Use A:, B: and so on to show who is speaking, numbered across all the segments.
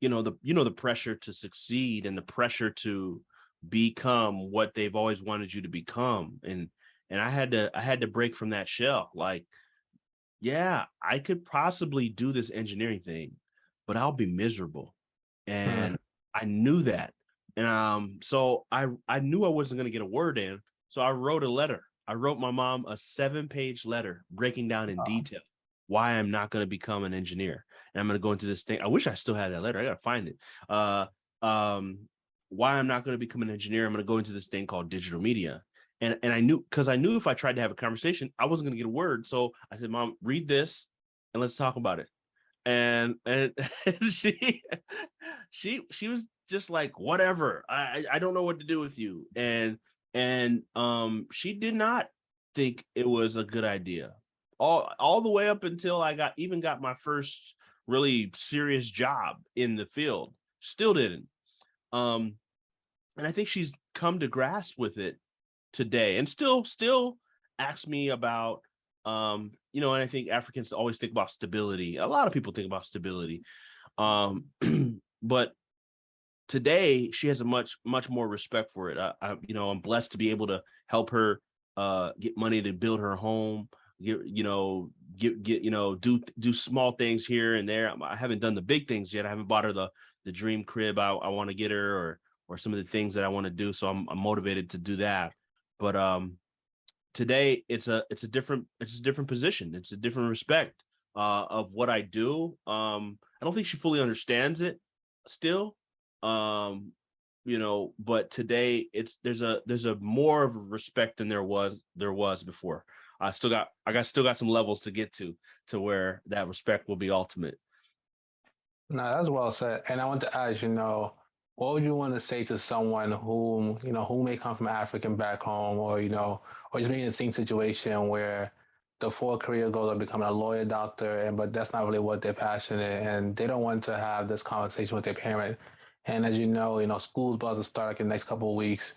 A: the pressure to succeed and the pressure to become what they've always wanted you to become. And I had to break from that shell. Like, yeah, I could possibly do this engineering thing, but I'll be miserable.
B: Mm.
A: And I knew that. And so I knew I wasn't going to get a word in. So I wrote a letter. I wrote my mom a 7-page letter breaking down in detail why I'm not going to become an engineer. And I'm going to go into this thing. I wish I still had that letter. I got to find it. Um, why I'm not going to become an engineer. I'm going to go into this thing called digital media. And I knew, because I knew if I tried to have a conversation, I wasn't going to get a word. So I said, Mom, read this and let's talk about it. And she she was just like, whatever, I don't know what to do with you. And she did not think it was a good idea all the way up until I got my first really serious job in the field. Still didn't. And I think she's come to grasp with it today, and still asks me about and I think Africans always think about stability. A lot of people think about stability. But today she has a much more respect for it. I'm blessed to be able to help her get money to build her home, do small things here and there. I haven't done the big things yet. I haven't bought her the dream crib I want to get her, or some of the things that I want to do. So I'm motivated to do that. But today it's a different position. It's a different respect of what I do. I don't think she fully understands it still. But today there's a more of a respect than there was before. I still got some levels to get to where that respect will be ultimate.
B: No, that's well said. And I want to ask, what would you want to say to someone who may come from African back home, or just being in the same situation where the full career goals are becoming a lawyer, doctor, but that's not really what they're passionate, and they don't want to have this conversation with their parent. And as school's about to start like in the next couple of weeks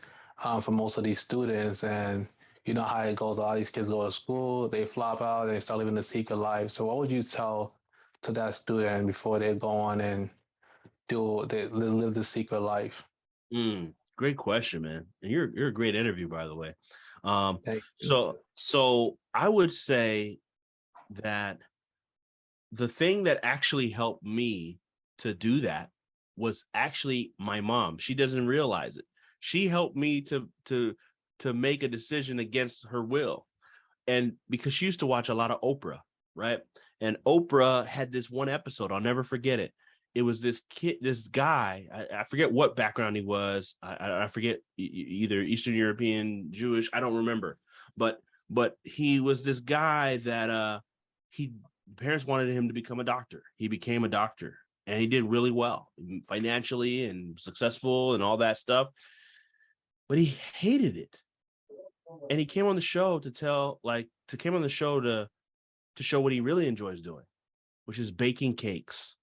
B: for most of these students, and you know how it goes. All these kids go to school, they flop out, and they start living the secret life. So, what would you tell to that student before they go on and they live the secret life?
A: Great question, man. And you're a great interview, by the way.
B: Thank you.
A: So I would say that the thing that actually helped me to do that was actually my mom. She doesn't realize it. She helped me to make a decision against her will. And because she used to watch a lot of Oprah, right? And Oprah had this one episode, I'll never forget it. It was this guy, I forget what background he was. I forget, either Eastern European, Jewish, I don't remember. But he was this guy that parents wanted him to become a doctor. He became a doctor, and he did really well financially and successful and all that stuff. But he hated it. And he came on the show to show what he really enjoys doing, which is baking cakes.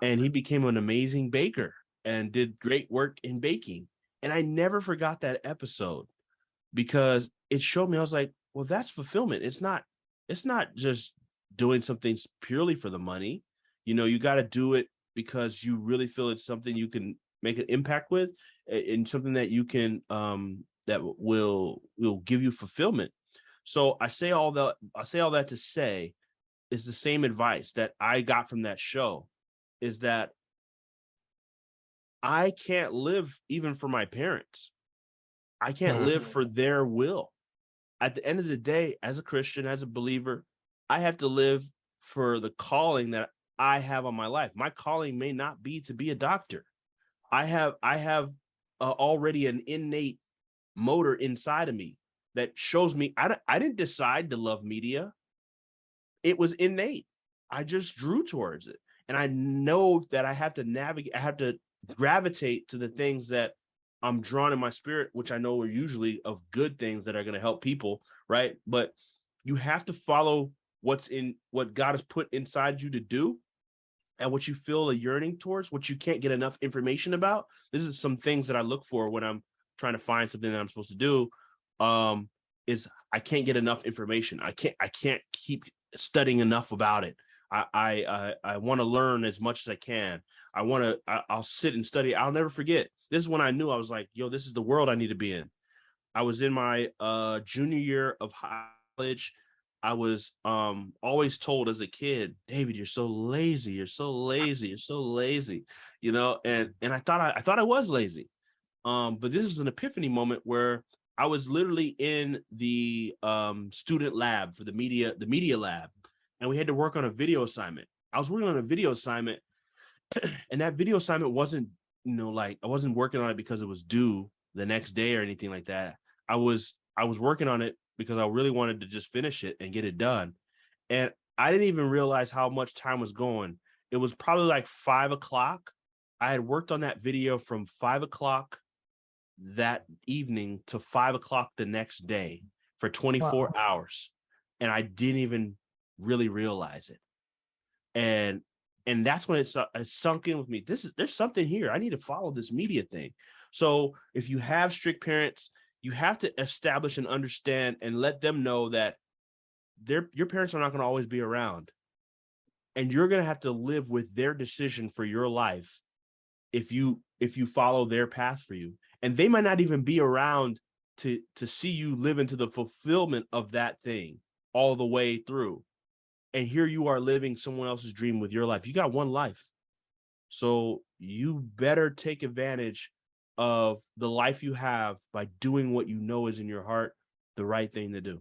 A: And he became an amazing baker and did great work in baking. And I never forgot that episode, because it showed me, I was like, well, that's fulfillment. It's not just doing something purely for the money. You got to do it because you really feel it's something you can make an impact with, and something that you can that will give you fulfillment. So I say all that to say is the same advice that I got from that show, is that I can't live even for my parents. I can't live for their will. At the end of the day, as a Christian, as a believer, I have to live for the calling that I have on my life. My calling may not be to be a doctor. I have already an innate motor inside of me that shows me I didn't decide to love media. It was innate. I just drew towards it. And I know that I have to gravitate to the things that I'm drawn in my spirit, which I know are usually of good things that are going to help people, right? But you have to follow what God has put inside you to do, and what you feel a yearning towards, what you can't get enough information about. This is some things that I look for when I'm trying to find something that I'm supposed to do. Is I can't get enough information. I can't keep studying enough about it. I want to learn as much as I can. I'll sit and study. I'll never forget. This is when I knew I was like, yo, this is the world I need to be in. I was in my junior year of college. I was always told as a kid, David, you're so lazy. You're so lazy. You're so lazy. You know, and I thought I was lazy. But this is an epiphany moment where I was literally in the student lab for the media lab, and we had to work on a video assignment. I was working on a video assignment, and that video assignment wasn't, like I wasn't working on it because it was due the next day or anything like that. I was working on it because I really wanted to just finish it and get it done. And I didn't even realize how much time was going. It was probably like 5 o'clock. I had worked on that video from 5 o'clock that evening to 5 o'clock the next day for 24
B: Wow.
A: hours. And I didn't even really realize it. And that's when it sunk in with me. There's something here. I need to follow this media thing. So if you have strict parents, you have to establish and understand and let them know that your parents are not going to always be around, and you're going to have to live with their decision for your life if you follow their path for you. And they might not even be around to see you live into the fulfillment of that thing all the way through. And here you are living someone else's dream with your life. You got one life. So you better take advantage of the life you have by doing what you know is in your heart, the right thing to do.